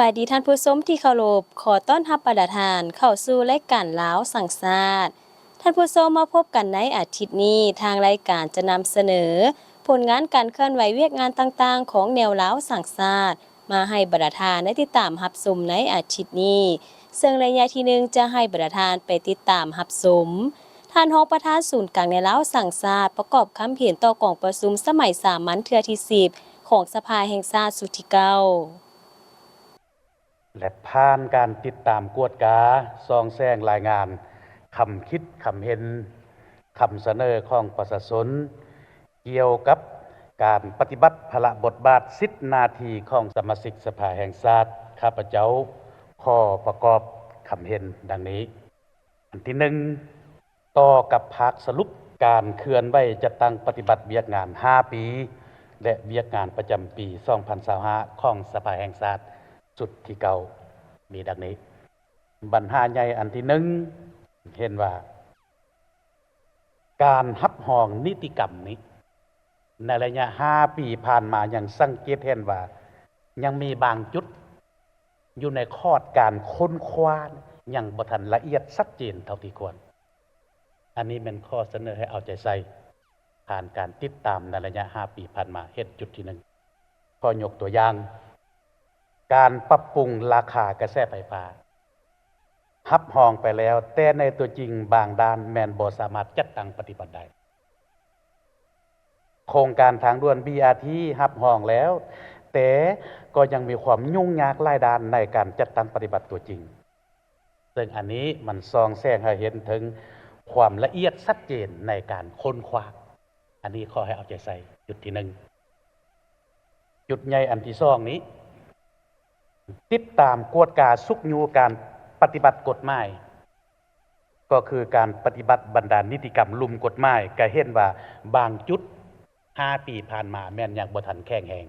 บายดีท่านผู้ชมที่เคารพขอต้อนรับประธานเข้าสู่รายการลาวสังสาสตร์ท่านผู้ชมมาพบกันในอาทิตย์นี้ทางรายการจะนำเสนอผลงานการเคลื่อนไหวเวียกงานต่างๆของแนวลาวสังสาสตร์มาให้ประธานได้ติดตามรับชมในอาทิตย์นี้ซึ่งระยะที่1จะให้ประธานไปติดตามรับชมท่านรองประธานศูนย์กลางแนวลาวสังสาสตร์ประกอบคำเห็นต่อกองประชุมสมัยสามัญเทื่อที่10ของสภาแห่งชาติสุดที่9และผ่านการติดตามกวดกาซองแซงรายงานคำคิดคำเห็นคำเสนอของประชาชนเกี่ยวกับการปฏิบัติภาระบทบาท10นาทีของสมาชิกสภาแห่งชาติข้าพเจ้าขอประกอบคำเห็นดังนี้อันที่1ต่อกับภาคสรุปการเคลื่อนไหวจัดตั้งปฏิบัติเวียกงาน5ปีและเวียกงานประจำปี2025ของสภาแห่งชาติจุดที่เก่ามีดังนี้ปัญหาใหญ่อันที่1เห็นว่าการหับหองนิติกรรมนี้ในระยะ5ปีผ่านมายังสังเกตเห็นว่ายังมีบางจุดอยู่ในคอดการค้นคว้ายังบ่ทันละเอียดชัดเจนเท่าที่ควรอันนี้เป็นข้อเสนอให้เอาใจใส่ผ่านการติดตามในระยะ5ปีผ่านมาเฮ็ดจุดที่1ขอยกตัวอย่างการปรับปรุงราคากระแสไฟฟ้าหับหองไปแล้วแต่ในตัวจริงบางด้านแม่นบ่สามารถจัดตั้งปฏิบัติได้โครงการทางด่วน BRT หับหองแล้วแต่ก็ยังมีความยุ่งยากหลายด้านในการจัดตั้งปฏิบัติตัวจริงซึ่งอันนี้มันซองแซงให้เห็นถึงความละเอียดชัดเจนในการค้นคว้าอันนี้ขอให้เอาใจใส่จุดที่1จุดใหญ่อันที่2นี้ติดตามกวดกาสุกยูการปฏิบัติกฎหมายก็คือการปฏิบัติบรรดานิติกรรมลุมกฎหมายก็เห็นว่าบางจุด5ปีผ่านมาแม่นยังบ่ทันแข็งแรง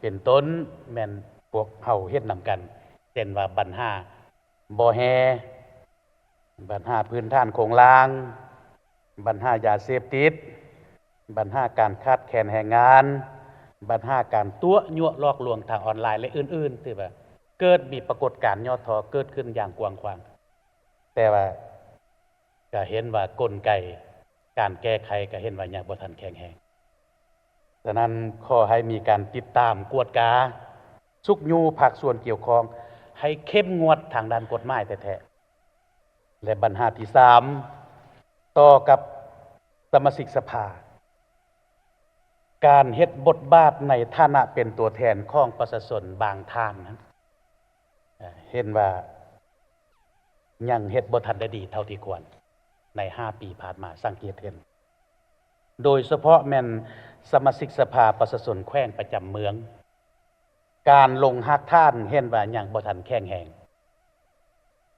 เป็นต้นแม่นพวกเฮาเฮ็ดนำกันเช่นว่าปัญหาบ่แฮปัญหาพื้นฐานโครงล่างปัญหายาเสพติดปัญหาการขาดแคลนแรงงานปัญหาการตัวยั่วลอกลวงทางออนไลน์และอื่นๆที่ว่าเกิดมีปรากฏการณ์ย่อท้อเกิดขึ้นอย่างกว้างขวางแต่ว่าก็เห็นว่ากลไกการแก้ไขก็เห็นว่ายังบ่ทันแข็งแรงฉะนั้นขอให้มีการติดตามกวดกาสุกยูภาคส่วนเกี่ยวข้องให้เข้มงวดทางด้านกฎหมายแท้ๆและปัญหาที่3ต่อกับสมาชิกสภาการเฮ็ดบทบาทในฐานะเป็นตัวแทนของประชาชนบางท่านนั้นเห็นว่ายังเฮ็ดบ่ทันได้ดีเท่าที่ควรใน5ปีผ่านมาสังเกตเห็นโดยเฉพาะแม่นสมาชิกสภาประชาชนแขวงประจำเมืองการลงหักท่านเห็นว่ายังบ่ทันแข็งแรง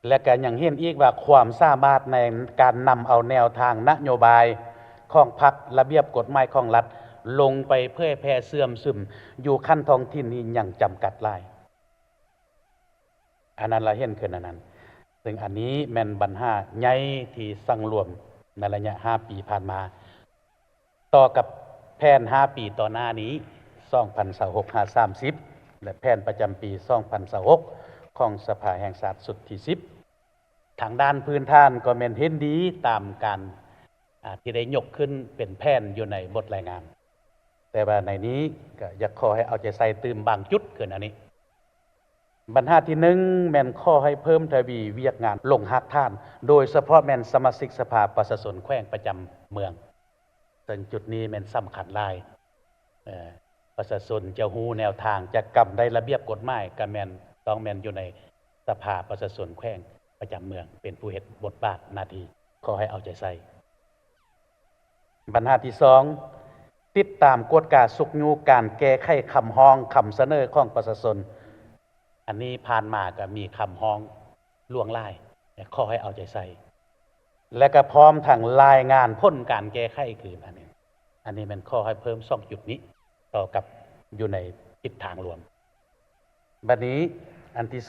และก็ยังเห็นอีกว่าความสามารถในการนำเอาแนวทางนโยบายของพรรคระเบียบกฎหมายของรัฐลงไปเผยแพร่เสื่อมซึมอยู่ขั้นท้องถิ่นนี้ยังจำกัดหลายอันนั้นเราเห็นขึ้นอันนั้นซึ่งอันนี้แม่นปัญหาใหญ่ที่สังรวมในระยะ5ปีผ่านมาต่อกับแผน5ปีต่อหน้านี้2026-530และแผนประจำปี2026ของสภาแห่งชาติสุดที่10ทางด้านพื้นฐานก็แม่นเห็นดีตามการที่ได้ยกขึ้นเป็นแผนอยู่ในบทรายงานแต่ว่าในนี้ก็อยากขอให้เอาใจใส่ตื่มบางจุดขึ้นอันนี้ปัญหาที่1แม่นขอให้เพิ่มทวีเวียกงานลงหักท่านโดยเฉพาะแม่นสมาชิกสภาประชาชนแขวงประจำเมืองซึ่งจุดนี้แม่นสำคัญหลายประชาชนจะฮู้แนวทางจะกำได้ระเบียบกฎหมายก็แม่นต้องแม่นอยู่ในสภาประชาชนแขวงประจำเมืองเป็นผู้เฮ็ดบทบาทหน้าที่ขอให้เอาใจใส่ปัญหาที่2ติดตามกวดกาสุกยูการแก้ไขคำร้องคำเสนอของประชาชนอันนี้ผ่านมาก็มีคำร้องล่วงล้ายขอให้เอาใจใส่และก็พร้อมทั้งรายงานผลการแก้ไขคืนอันนี้มันขอให้เพิ่ม2จุดนี้ต่อกับอยู่ในทิศทางรวมบัดนี้อันที่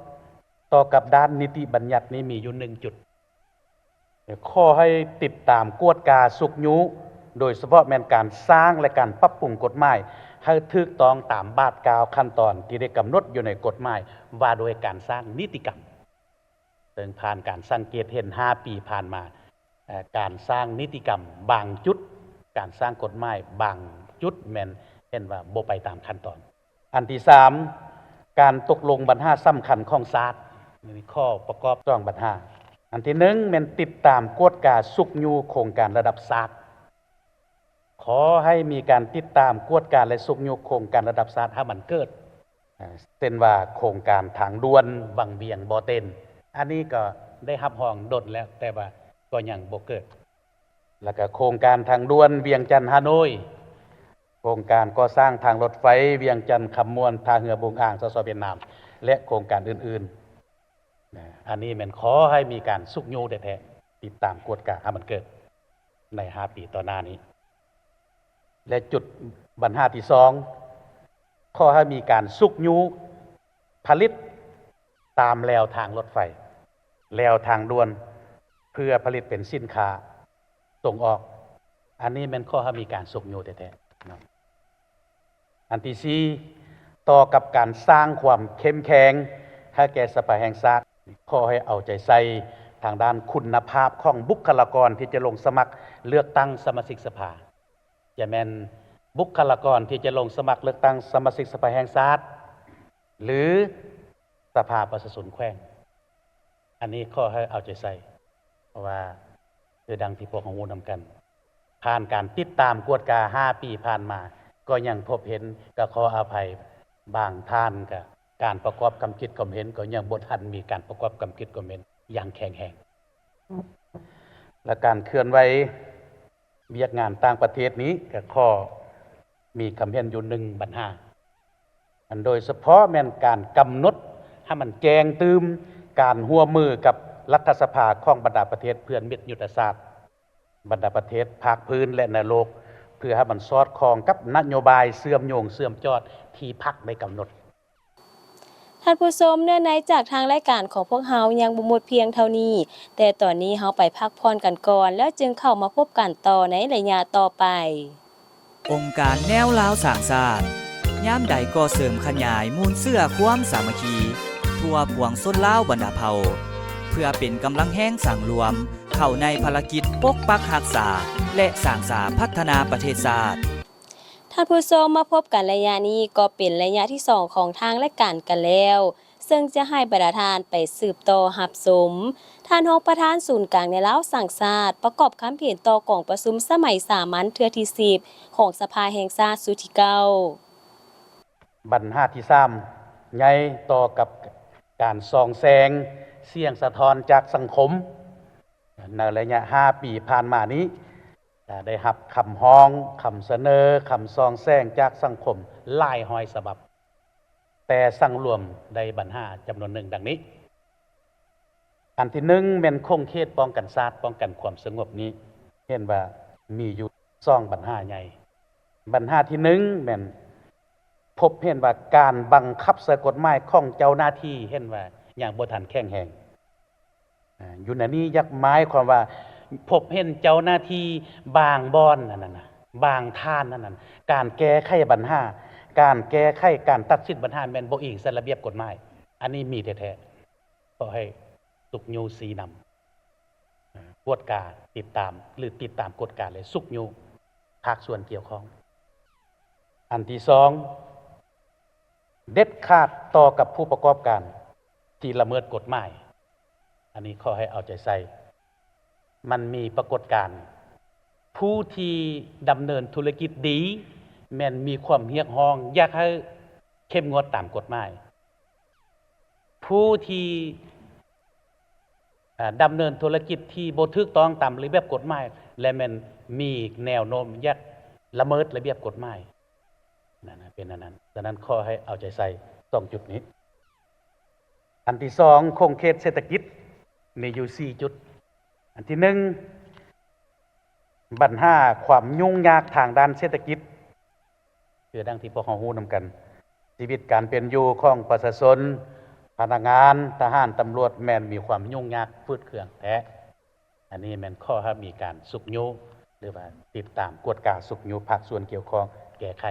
2ต่อกับด้านนิติบัญญัตินี้มีอยู่1จุดขอให้ติดตามกวดกาสุกยูโดยเฉพาะแม่นการสร้างและการปรับปรุงกฎหมาย ให้ถูกต้องตามบาทกาวขั้นตอนที่ได้กำหนดอยู่ในกฎหมายว่าโดยการสร้างนิติกรรมซึ่งผ่านการสังเกตเห็น5 ปีผ่านมาการสร้างนิติกรรมบางจุดการสร้างกฎหมายบางจุดแม่นเห็นว่าบ่ไปตามขั้นตอนอันที่3การตกลงบัญหาสำคัญของศาลนี่ข้อประกอบต้องบัญหาอันที่1แม่นติดตามกวดกาสุกยูโครงการระดับศาลขอให้มีการติดตามกวดการและสุกยูโครงการระดับศาลให้มันเกิดเช่นว่าโครงการทางด่วนวังเวียงบ่อเต็นอันนี้ก็ได้รับรองดลแล้วแต่ว่าก็ยังบ่เกิดแล้วก็โครงการทางด่วนเวียงจันทน์ฮานอยโครงการก่อสร้างทางรถไฟเวียงจันทน์คำมวนท่าเรือบุงอ่างสสเวียดนามและโครงการอื่นๆอันนี้แม่นขอให้มีการสุกยูแท้ๆติดตามกวดกาให้มันเกิดใน5 ปีต่อหน้านี้และจุดบัญหาที่2ข้อให้มีการสุกยูผลิตตามแนวทางรถไฟแนวทางด่วนเพื่อผลิตเป็นสินค้าส่งออกอันนี้เป็นข้อให้มีการสุกยูแท้ๆอันที่4ต่อกับการสร้างความเข้มแข็งให้แก่สภาแห่งชาติขอให้เอาใจใส่ทางด้านคุณภาพของบุคลากรที่จะลงสมัครเลือกตั้งสมาชิกสภาจะแม่นบุคลากรที่จะลงสมัครเลือกตั้งสมาชิกสภาแห่งชาติหรือสภาประชาชนแขวงอันนี้ข้อให้เอาใจใส่เพราะว่าคือดังที่พวกของมูนำกันผ่านการติดตามกวดกา5 ปีผ่านมาก็ยังพบเห็นก็ขออภัยบางท่านกับการประกอบความคิดความเห็นก็ยังบ่ทันมีการประกอบความคิดความเห็นอย่างแข็งแรงและการเคลื่อนไหวเวียกงานต่างประเทศนี้ก็ข้อมีคำเห็นอยู่1 บัญหาอันโดยเฉพาะแม่นการกำหนดให้มันแจงตืมการร่วมมือกับรัฐสภาของบรรดาประเทศเพื่อนมิตรยุทธศาสตร์บรรดาประเทศภาคพื้นและในโลกเพื่อให้มันสอดคล้องกับนโยบายเสื่อมโยงเสื่อมจอดที่พรรคได้กำหนดท่านผู้ชมเนื่องในจากทางรายการของพวกเฮายังบ่หมดเพียงเท่านี้แต่ตอนนี้เฮาไปพักผ่อนกันก่อนแล้วจึงเข้ามาพบกันต่อในระยะต่อไปองค์การแนวลาวสร้างชาติย่ามใดก็เสริมขยายมูลเสื้อความสามัคคีทั่วปวงชนลาวบรรดาเผ่าเพื่อเป็นกำลังแห้งสั่งรวมเข้าในภารกิจปกปักรักษาและสร้างสรรค์พัฒนาประเทศชาติท่านผู้ชมมาพบกันระยะนี้ก็เป็นระยะที่2ของทางรายการกันแล้วซึ่งจะให้บรรดาทานไปสืบต่อหับสมท่านรองประธานศูนย์กลางในลาวสร้างชาติประกอบคำเห็นต่อกองประชุมสมัยสามัญเทื่อที่10ของสภาแห่งชาติสุดที่9บัญหาที่3ใหญ่ต่อกับการส่องแสงเสียงสะท้อนจากสังคมในระยะ5 ปีผ่านมานี้ได้รับคำฮ้องคำเสนอคำส่องแสงจากสังคมหลายร้อยฉบับแต่สั่งรวมได้บัญหาจำนวนหนึ่งดังนี้อันที่1แม่นคงเขตป้องกันชาติป้องกันความสงบนี้เห็นว่ามีอยู่2 บัญหาใหญ่บัญหาที่1แม่นพบเห็นว่าการบังคับใช้กฎหมายของเจ้าหน้าที่เห็นว่าอย่างบ่ทันแข็งแรงอยู่ในนี้ยักหมายความว่าพบเห็นเจ้าหน้าที่บางบ่อนนั่นน่ะบางท่านนั่นน่ะการแก้ไขปัญหาการแก้ไขการตัดสินปัญหาแม่นบ่อิงระเบียบกฎหมายอันนี้มีแท้ๆก็ให้สุกยูซีนำกวดกาติดตามหรือติดตามกฎการเลยสุกยูภาคส่วนเกี่ยวข้องอันที่2เด็ดขาดต่อกับผู้ประกอบการที่ละเมิดกฎหมายอันนี้ขอให้เอาใจใส่มันมีปรากฏการณ์ผู้ที่ดำเนินธุรกิจดีแม่นมีความเรียกร้องอยากให้เข้มงวดตามกฎหมายผู้ที่ดำเนินธุรกิจที่บ่ถูกต้องตามระเบียบกฎหมายและแม่นมีแนวโน้มอยากละเมิดระเบียบกฎหมายนั่นเป็นอันนั้นฉะนั้นขอให้เอาใจใส่2 จุดนี้อันที่2คงเขตเศรษฐกิจมีอยู่4 จุดอันที่1บัญหาความยุ่งยากทางด้านเศรษฐกิจคือดังที่พวกเราฮู้นำกันชีวิตการเป็นอยู่ของประชาชนพนักงานทหารตำรวจแม่นมีความยุ่งยากฟืดเครื่องแท้อันนี้แม่นข้อให้มีการสุกยูหรือว่าติดตามกวดกาสุกยูภาคส่วนเกี่ยวข้องแก้ไข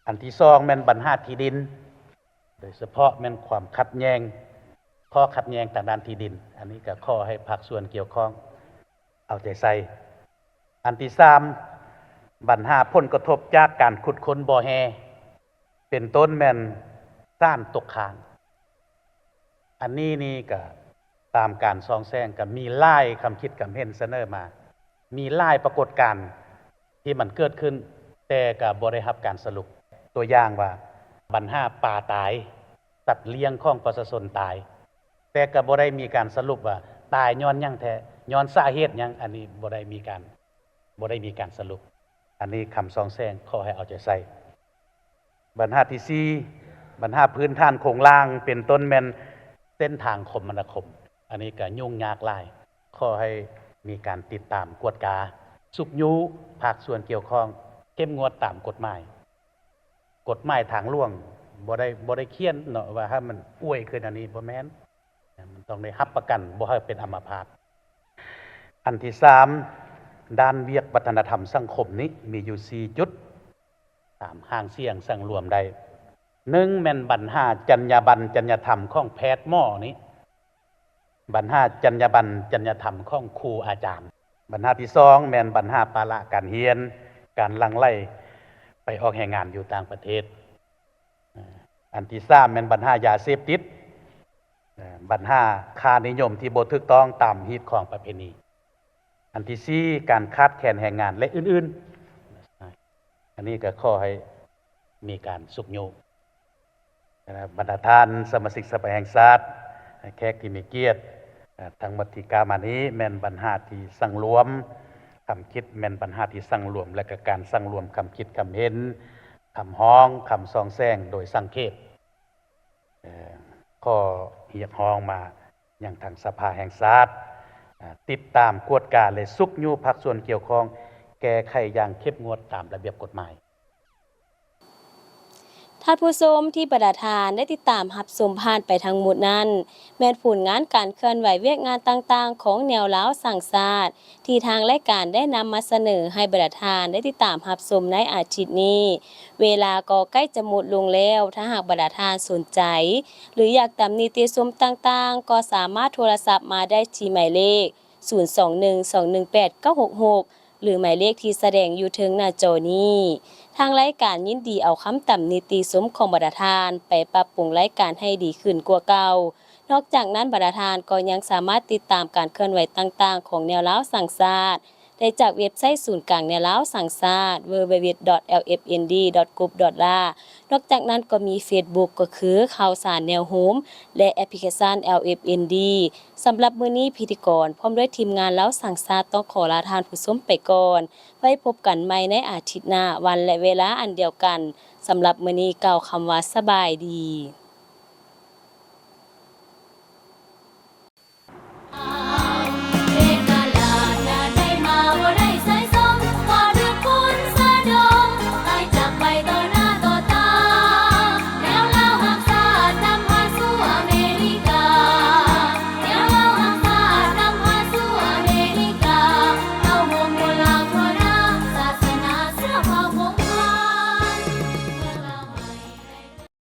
อันที่สองแม่นปัญหาที่ดินโดยเฉพาะแม่นความขัดแย้งข้อขัดแย้งทางด้านที่ดินอันนี้ก็ขอให้ภาคส่วนเกี่ยวข้องเอาใจใส่อันที่สามปัญหาผลกระทบจากการขุดค้นบ่อแฮเป็นต้นแม่นซ่านตกค้างอันนี้นี่ก็ตามการซองแซงก็มีหลายคำคิดคำเห็นเสนอมามีหลายปรากฏการณ์ที่มันเกิดขึ้นแต่ก็บ่ได้รับการสรุปตัวอย่างว่าปัญหาป่าตายสัตว์เลี้ยงของประชาชนตายแต่ก็บ่ได้มีการสรุปว่าตายย้อนหยังแท้ย้อนสาเหตุหยังอันนี้บ่ได้มีการสรุปอันนี้คำซองแซงขอให้เอาใจใส่ปัญหาที่4ปัญหาพื้นฐานโครงล่างเป็นต้นแม่นเส้นทางคมนาคมอันนี้ก็ยุ่งยากหลายขอให้มีการติดตามกวดกาสุกยุภาคส่วนเกี่ยวข้องเข้มงวดตามกฎหมายทางหลวงบ่ได้เขียนเนาะว่าให้มันอ้วยขึ้นอันนี้บ่แม่นมันต้องได้รับประกันบ่ให้เป็นอัมพาตอันที่3ด้านเวียกวัฒนธรรมสังคมนี้มีอยู่4จุดตามห้างเสียงสังรวมได้1แม่นปัญหาจรรยาบรรณจรรยธรรมของแพทย์หมอนี้ปัญหาจรรยาบรรณจรรยธรรมของครูอาจารย์ปัญหาที่2แม่นปัญหาภาระการเรียนการลังไล่ไปออกแรงงานอยู่ต่างประเทศอันที่3แม่นปัญหายาเสพติดปัญหาค่านิยมที่บ่ถูกต้องตามฮีตของประเพณีอันที่4การขาดแคลนแรงงานและอื่นๆอันนี้ก็ขอให้มีการสุกโยกบรรดาท่านสมาชิกสภาแห่งชาติแขกที่มีเกียรติทั้งหมดที่กล่าวมานี้แม่นปัญหาที่สังรวมคำคิดแม่นปัญหาที่สังรวมและก็การสังรวมคำคิดคำเห็นคำฮ้องคำซองแซงโดยสังเขปข้อเรียกร้องมาอย่างทางสภาแห่งชาติติดตามกวดกาและสุกยูภาคส่วนเกี่ยวข้องแก้ไขอย่างเข้มงวดตามระเบียบกฎหมายท่านผู้ชมที่ประทานได้ติดตามรับชมผ่านไปทั้งหมดนั้นแม้นผลงานการเคลื่อนไหวเวียกงานต่างๆของแนวล้าวสั่งศาสตร์ที่ทางรายการได้นำมาเสนอให้ประทานได้ติดตามรับชมในอาทิตย์นี้เวลาก็ใกล้จะหมดลงแล้วถ้าหากประทานสนใจหรืออยากตามนิติชมต่างๆก็สามารถโทรศัพท์มาได้ที่หมายเลข0212189666หรือหมายเลขที่แสดงอยู่ถึงหน้าจอนี้ทางรายการยินดีเอาคำต่ำนิติสมของบรรทานไปปรับปรุงรายการให้ดีขึ้นกว่าเก่านอกจากนั้นบรรทานก็ยังสามารถติดตามการเคลื่อนไหวต่างๆของแนวล้าวสั่งศาสตร์ได้จากเว็บไซต์ศูนย์กลางแนวล้าวสั่งศาสตร์ www.lfnd.gov.la นอกจากนั้นก็มี Facebook ก็คือข่าวสารแนวโฮมและแอปพลิเคชัน LFND สำหรับมื้อนี้พิธีกรพร้อมด้วยทีมงานล้าวสั่งศาสตร์ต้องขอลาทานผู้ชมไปก่อนไว้พบกันใหม่ในอาทิตย์หน้าวันและเวลาอันเดียวกันสำหรับมื้อนี้กล่าวคำว่าสบายดี